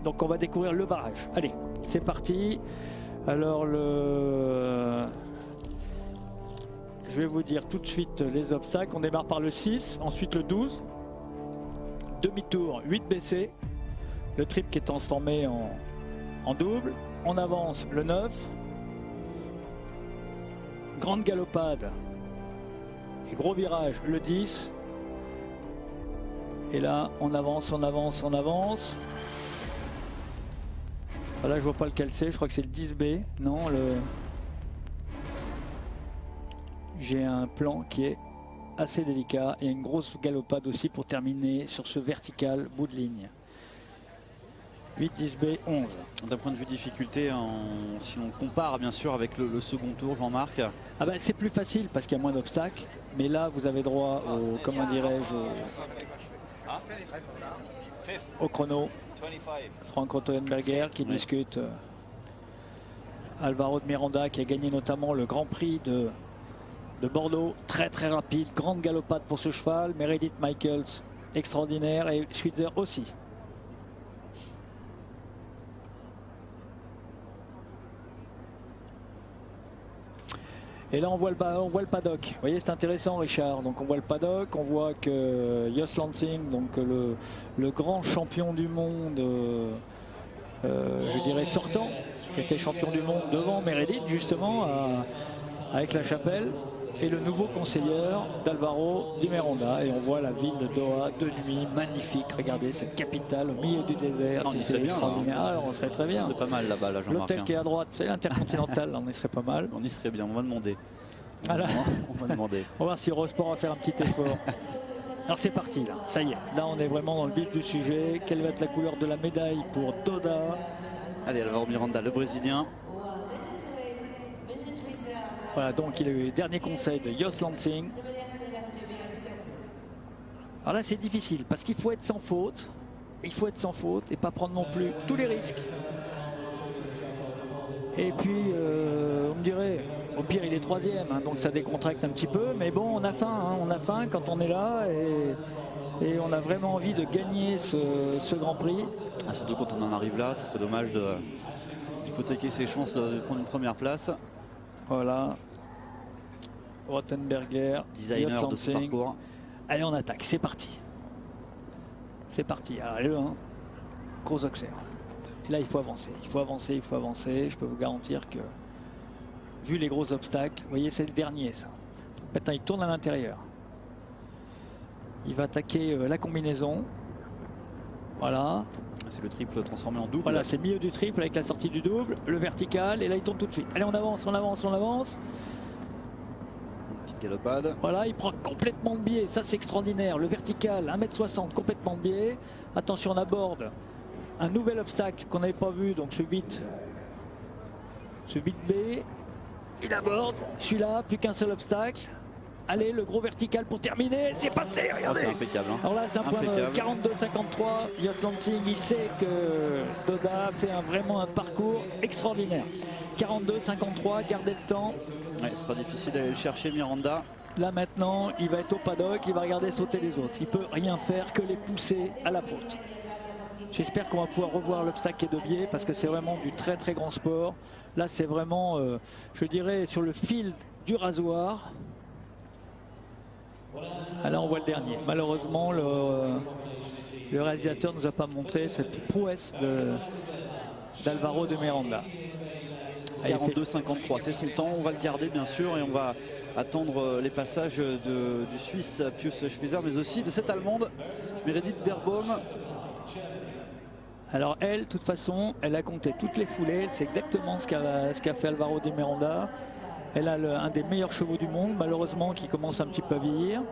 Donc on va découvrir le barrage. Allez, c'est parti. Alors je vais vous dire tout de suite les obstacles. On démarre par le 6, ensuite le 12. Demi-tour, 8 BC. Le triple qui est transformé en double. On avance le 9. Grande galopade. Et gros virage, le 10. Et là, on avance, on avance, on avance. Là, je vois pas lequel c'est, je crois que c'est le 10B. Non, j'ai un plan qui est assez délicat. Il y a une grosse galopade aussi pour terminer sur ce vertical bout de ligne. 8, 10B, 11. D'un point de vue difficulté, si on compare bien sûr avec le second tour, Jean-Marc. Ah ben, c'est plus facile parce qu'il y a moins d'obstacles. Mais là, vous avez droit au, comment dirais-je, au chrono. Frank Rottenberger qui discute. Alvaro de Miranda qui a gagné notamment le Grand Prix de Bordeaux. Très très rapide, grande galopade pour ce cheval. Meredith Michaels, extraordinaire. Et Switzer aussi. Et là on voit le paddock. Vous voyez, c'est intéressant, Richard. Donc on voit le paddock, on voit que Jos Lansing, donc le grand champion du monde, je dirais sortant, qui était champion du monde devant Meredith justement avec la chapelle, et le nouveau conseiller d'Alvaro Di Miranda. Et on voit la ville de Doha de nuit, magnifique. Regardez cette capitale au milieu du désert. C'est extraordinaire. Alors on serait très bien. C'est pas mal là-bas, là, Jean-Marc. L'hôtel qui est à droite, c'est l'Intercontinental. On y serait pas mal. On y serait bien, on va demander. Voilà. On va demander. On va voir si Eurosport va faire un petit effort. Alors c'est parti là, ça y est. Là on est vraiment dans le vif du sujet. Quelle va être la couleur de la médaille pour Doda? Allez, Alvaro Miranda, le Brésilien. Voilà, donc il a eu le dernier conseil de Jos Lansing. Alors là c'est difficile parce qu'il faut être sans faute. Il faut être sans faute et pas prendre non plus tous les risques. Et puis on me dirait, au pire il est troisième, hein, donc ça décontracte un petit peu. Mais bon, on a faim quand on est là et on a vraiment envie de gagner ce Grand Prix. Surtout quand on en arrive là, c'est dommage d'hypothéquer ses chances de prendre une première place. Voilà. Rottenberger, designer de ce parcours. Allez, on attaque, c'est parti. C'est parti. Allez, hein. Gros auxerre. Et là, il faut avancer. Il faut avancer, il faut avancer. Je peux vous garantir que, vu les gros obstacles, vous voyez, c'est le dernier, ça. Maintenant, il tourne à l'intérieur. Il va attaquer la combinaison. Voilà. C'est le triple transformé en double. Voilà, c'est le milieu du triple avec la sortie du double, le vertical, et là il tourne tout de suite. Allez, on avance, on avance, on avance. Une petite galopade. Voilà, il prend complètement de biais, ça c'est extraordinaire. Le vertical, 1m60, complètement de biais. Attention, on aborde un nouvel obstacle qu'on n'avait pas vu, donc ce 8. Ce 8B, il aborde celui-là, plus qu'un seul obstacle. Allez, le gros vertical pour terminer, c'est passé, regardez. C'est impeccable. Hein. Alors là, c'est un point 42-53. Jos Lansing, il sait que Doda fait vraiment un parcours extraordinaire. 42-53, gardez le temps. Ouais, ce sera difficile d'aller le chercher, Miranda. Là maintenant, il va être au paddock, il va regarder sauter les autres. Il peut rien faire que les pousser à la faute. J'espère qu'on va pouvoir revoir l'obstacle qui est de biais parce que c'est vraiment du très très grand sport. Là, c'est vraiment, je dirais, sur le fil du rasoir. Ah, là on voit le dernier. Malheureusement le réalisateur ne nous a pas montré cette prouesse d'Alvaro de Miranda. 42-53, c'est son temps, on va le garder bien sûr et on va attendre les passages du Suisse Pius Schweizer mais aussi de cette Allemande Meredith Beerbaum. Alors elle, de toute façon, elle a compté toutes les foulées, c'est exactement ce qu'a fait Alvaro de Miranda. Elle a un des meilleurs chevaux du monde, malheureusement, qui commence un petit peu à vieillir.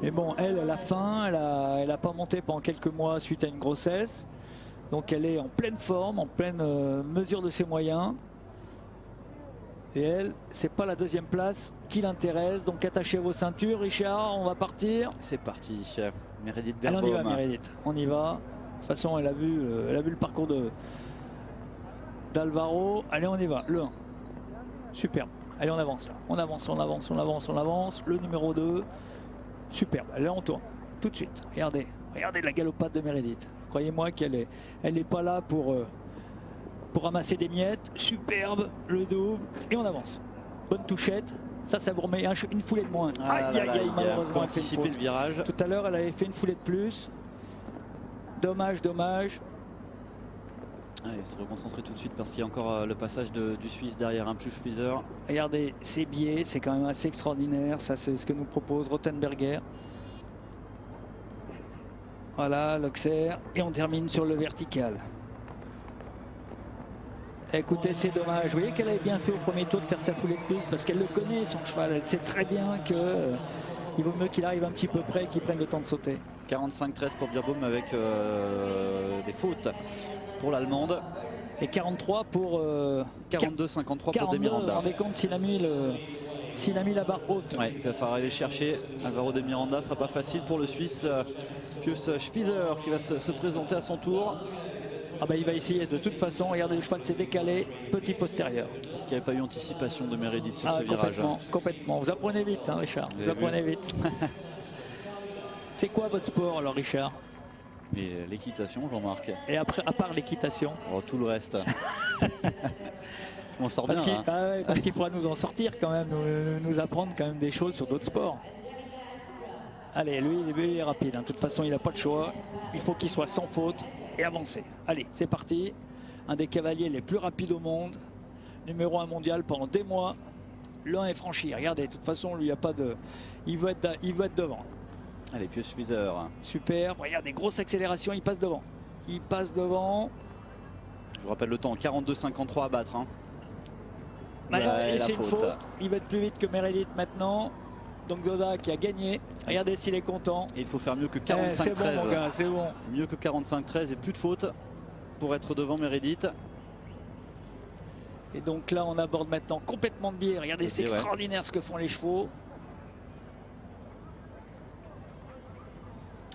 Mais bon, elle a faim, elle a pas monté pendant quelques mois suite à une grossesse. Donc elle est en pleine forme, en pleine mesure de ses moyens. Et elle, c'est pas la deuxième place qui l'intéresse. Donc attachez vos ceintures, Richard, on va partir. C'est parti, Meredith Beerbaum. Allez, on y va, Meredith, on y va. De toute façon, elle a vu le parcours d'Alvaro. Allez, on y va, le 1. Superbe. Allez, on avance là. On avance, on avance, on avance, on avance. Le numéro 2. Superbe. Allez, on tourne. Tout de suite. Regardez. Regardez la galopade de Meredith. Vous croyez-moi qu'elle est pas là pour ramasser des miettes. Superbe, le double, et on avance. Bonne touchette. Ça vous remet une foulée de moins. Aïe, aïe, aïe, malheureusement, elle fait une faute. Le virage. Tout à l'heure, elle avait fait une foulée de plus. Dommage, dommage. Allez, se reconcentrer tout de suite parce qu'il y a encore le passage du Suisse derrière un Pius Schwieser. Regardez, ces biais, c'est quand même assez extraordinaire. Ça, c'est ce que nous propose Rothenberger. Voilà, l'Auxerre. Et on termine sur le vertical. Écoutez, c'est dommage. Vous voyez qu'elle avait bien fait au premier tour de faire sa foulée de plus parce qu'elle le connaît, son cheval. Elle sait très bien que il vaut mieux qu'il arrive un petit peu près et qu'il prenne le temps de sauter. 45-13 pour Beerbaum avec des fautes pour l'Allemande. Et 43 pour... 42-53 pour De Miranda. Vous vous rendez compte s'il a mis la barre haute. Ouais, il va falloir aller chercher Alvaro De Miranda. Ce ne sera pas facile pour le Suisse Pius Schwieser qui va se présenter à son tour. Ah bah il va essayer de toute façon. Regardez, le cheval s'est décalé, petit postérieur. Est-ce qu'il n'y avait pas eu anticipation de Meredith sur ce virage? Complètement. Vous apprenez vite, hein, Richard. Vous apprenez vite. C'est quoi votre sport alors, Richard? L'équitation, Jean-Marc. Et après, à part l'équitation? Oh, tout le reste. Je m'en sors bien. Parce qu'il faudra nous en sortir quand même, nous apprendre quand même des choses sur d'autres sports. Allez, lui il est rapide. De toute façon, il n'a pas de choix. Il faut qu'il soit sans faute et avancer. Allez, c'est parti. Un des cavaliers les plus rapides au monde. Numéro 1 mondial pendant des mois. L'un est franchi. Regardez, de toute façon, lui, il n'y a pas de... Il veut être devant. Allez, Pius Schwieser. Superbe. Regardez, grosse accélération, il passe devant. Il passe devant. Je vous rappelle le temps, 42-53 à battre. Hein. C'est une faute. Il va être plus vite que Meredith maintenant. Donc Doda qui a gagné. Regardez s'il est content. Et il faut faire mieux que 45-13. C'est bon, mon gars, c'est bon. Mieux que 45-13 et plus de fautes pour être devant Meredith. Et donc là, on aborde maintenant complètement de biais. Regardez, c'est extraordinaire ce que font les chevaux.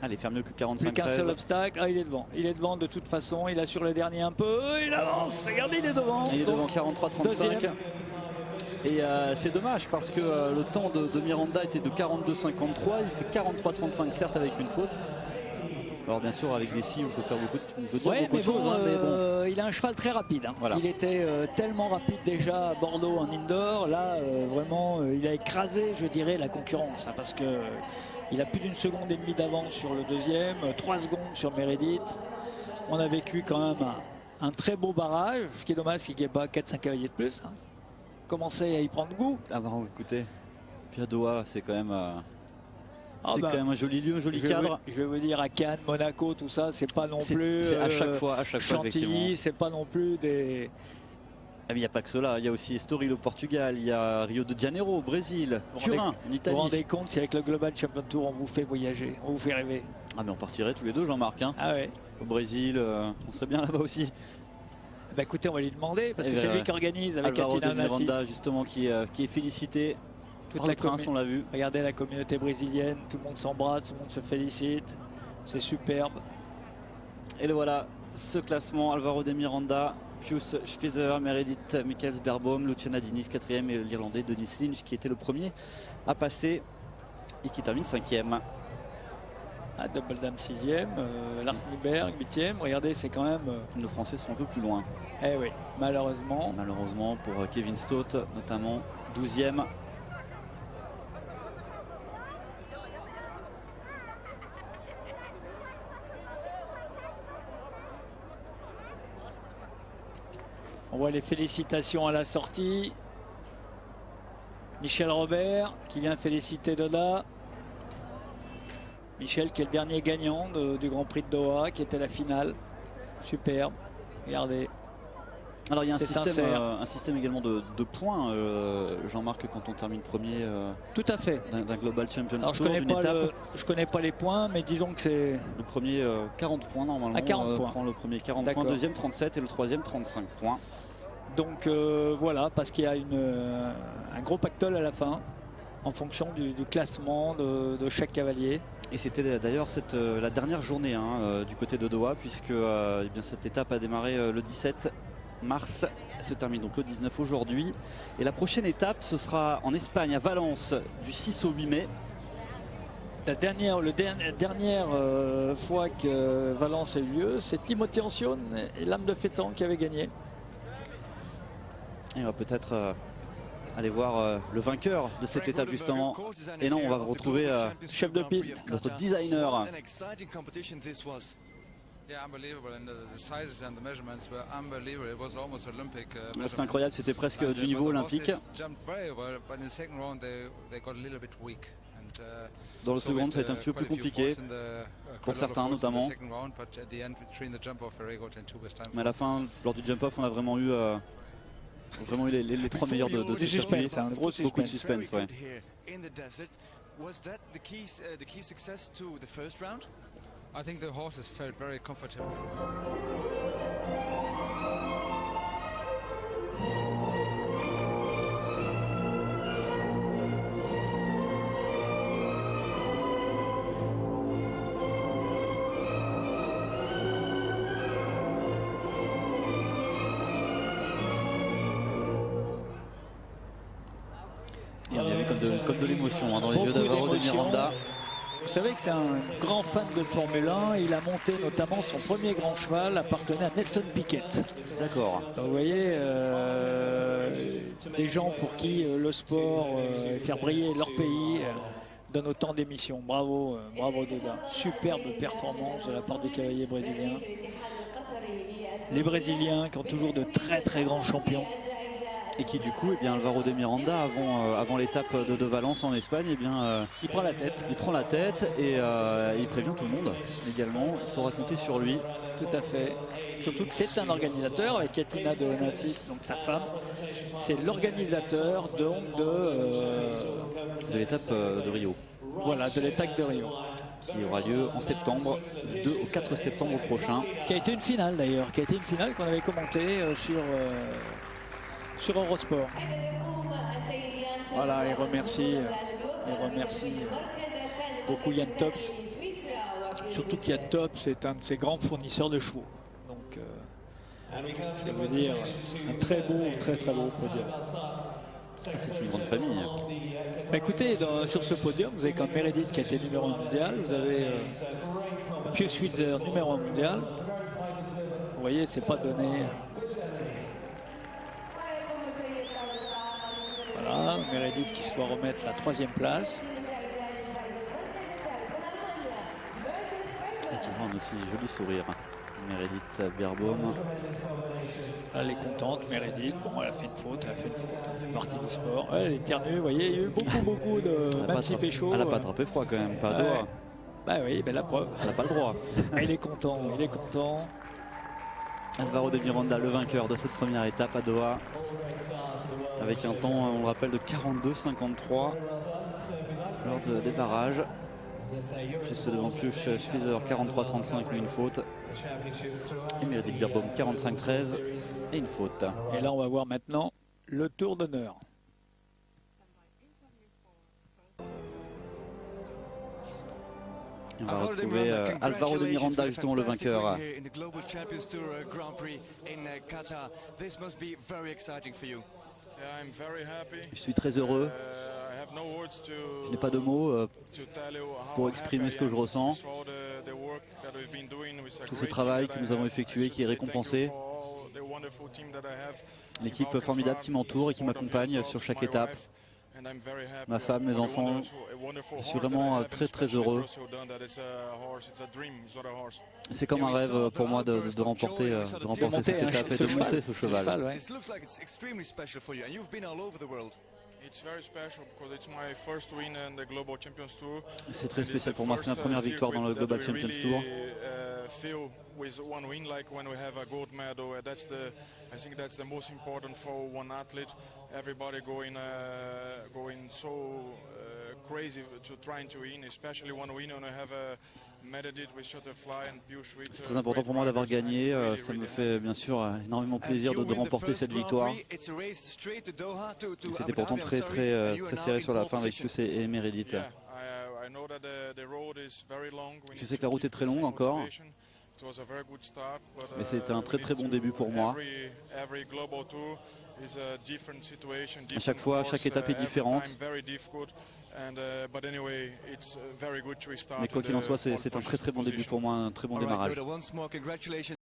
Allez, faire mieux que 45-13. Plus qu'un seul obstacle. Ah, il est devant. Il est devant de toute façon. Il assure le dernier un peu. Il avance. Regardez, il est devant. Il est devant 43-35. Et c'est dommage parce que le temps de Miranda était de 42-53. Il fait 43-35 certes avec une faute. Alors bien sûr avec des scies on peut faire beaucoup de choses. Mais bon. Il a un cheval très rapide. Hein. Voilà. Il était tellement rapide déjà à Bordeaux en indoor. Là vraiment il a écrasé je dirais la concurrence. Hein, parce que il a plus d'une seconde et demie d'avance sur le deuxième. 3 secondes sur Meredith. On a vécu quand même un très beau barrage. Ce qui est dommage c'est qu'il n'y ait pas 4-5 cavaliers de plus. Hein. Commencer à y prendre goût. Ah bon écoutez. Puis à Doha c'est quand même... C'est quand même un joli lieu, un joli cadre. Je vais vous dire à Cannes, Monaco, tout ça, c'est pas non plus. C'est à chaque fois, Chantilly, c'est pas non plus des. Ah, mais il n'y a pas que cela. Il y a aussi Estoril au Portugal, il y a Rio de Janeiro au Brésil, Turin en Italie. Vous vous rendez compte si avec le Global Champion Tour on vous fait voyager, on vous fait rêver. Ah mais on partirait tous les deux, Jean-Marc. Hein. Ah ouais. Au Brésil, on serait bien là-bas aussi. Bah écoutez, on va lui demander parce que c'est lui qui organise avec Katina Miranda justement qui est félicité. Toute la prince, on l'a vu. Regardez la communauté brésilienne, tout le monde s'embrasse, tout le monde se félicite. C'est superbe. Et le voilà, ce classement, Alvaro De Miranda, Pius Schwieser, Meredith Michaels Beerbaum, Luciana Diniz 4e et l'Irlandais Denis Lynch qui était le premier à passer et qui termine 5e. Double Dame 6e, Lars Nyberg 8e. Regardez, c'est quand même... Nos Français sont un peu plus loin. Eh oui, malheureusement. Malheureusement pour Kevin Stott, notamment 12e. On voit les félicitations à la sortie. Michel Robert qui vient féliciter Doda. Michel qui est le dernier gagnant du Grand Prix de Doha, qui était la finale. Superbe. Regardez. Alors il y a un système également de points, Jean-Marc, quand on termine premier. Tout à fait. D'un Global Champions Tour. Je connais pas les points, mais disons que c'est... Le premier 40 points normalement. À 40 points. Prend le premier 40 points, deuxième 37 et le troisième 35 points. Donc voilà, parce qu'il y a un gros pactole à la fin, en fonction du classement de chaque cavalier. Et c'était d'ailleurs la dernière journée du côté de Doha, puisque eh bien, cette étape a démarré le 17 mars, elle se termine donc le 19 aujourd'hui. Et la prochaine étape, ce sera en Espagne, à Valence, du 6 au 8 mai. La dernière fois que Valence a eu lieu, c'est Timothée Ancione et l'âme de Fétan qui avait gagné. Et on va peut-être aller voir le vainqueur de cette étape justement. Et non, on va retrouver chef de piste, notre designer. C'est incroyable, c'était presque du niveau olympique. Dans le second, ça a été un petit peu plus compliqué pour certains notamment. Mais à la fin, lors du jump-off, on a vraiment eu les trois meilleurs de ce circuit. C'est un gros suspense. Beaucoup de suspense, ouais. I think the horses felt very comfortable. Il y avait comme de l'émotion dans les yeux d'Alvaro de Miranda. Vous savez que c'est un grand fan de Formule 1. Il a monté notamment son premier grand cheval appartenait à Nelson Piquet. D'accord. Vous voyez, des gens pour qui le sport, faire briller leur pays, donne autant d'émissions. Bravo, bravo Duda. Superbe performance de la part des cavaliers brésiliens. Les Brésiliens qui ont toujours de très très grands champions. Et qui du coup, eh bien, Alvaro de Miranda, avant l'étape de Valence en Espagne, eh bien, il prend la tête. Il prend la tête et il prévient tout le monde également. Il faudra compter sur lui. Tout à fait. Surtout que c'est un organisateur avec Katina de Onassis, donc sa femme. C'est l'organisateur donc de l'étape de Rio. Voilà, de l'étape de Rio. Qui aura lieu en septembre, du 2 au 4 septembre prochain. Qui a été une finale d'ailleurs, qui a été une finale qu'on avait commentée sur Eurosport. Voilà, il remercie beaucoup Yann Tops. Surtout qu'Yann Tops c'est un de ses grands fournisseurs de chevaux. Donc, ça veut dire un très beau podium. C'est une grande famille. Bah écoutez, sur ce podium, vous avez quand même Meredith qui a été numéro 1 mondial. Vous avez Pius Switzer numéro 1 mondial. Vous voyez, c'est pas donné. Voilà, Meredith qui se doit remettre la 3e place. Et qui rend aussi joli sourire. Meredith Beerbaum. Elle est contente, Meredith. Bon, elle a fait une faute, elle fait partie du sport. Elle éternue, vous voyez, il y a eu beaucoup de. Même s'il fait chaud. Elle n'a pas attrapé froid quand même, pas à Doha. Bah oui, ben la preuve. Elle n'a pas le droit. Il est content, il est content. Alvaro de Miranda, le vainqueur de cette première étape à Doha. Avec un temps, on le rappelle, de 42,53 lors des barrages. Juste devant Pius Switzer, 43,35 mais une faute. Et Meredith Beerbaum, 45,13 et une faute. Et là, on va voir maintenant le tour d'honneur. On va retrouver Alvaro de Miranda, justement le vainqueur. Je suis très heureux. Je n'ai pas de mots pour exprimer ce que je ressens. Tout ce travail que nous avons effectué qui est récompensé. L'équipe formidable qui m'entoure et qui m'accompagne sur chaque étape. Ma femme, mes enfants, je suis vraiment très heureux. C'est comme un rêve pour moi de remporter cette étape et de monter ce cheval. C'est très spécial pour moi, c'est ma première victoire dans le Global Champions Tour. With one win, like when we have a gold medal, I think that's the most important for one athlete. Everybody going so crazy to trying to win, especially one win when we have a Meredith with Shutterfly and Pius Switzer. C'est très important pour moi d'avoir gagné. Ça me fait bien sûr énormément plaisir de remporter cette victoire. C'était pourtant très serré sur la fin avec Pius et Meredith. Je sais que la route est très longue encore. Mais c'était un très bon début pour moi. It's a different situation, À chaque fois, chaque étape est différente. Mais quoi qu'il en soit, c'est un très très bon début pour moi, un très bon démarrage.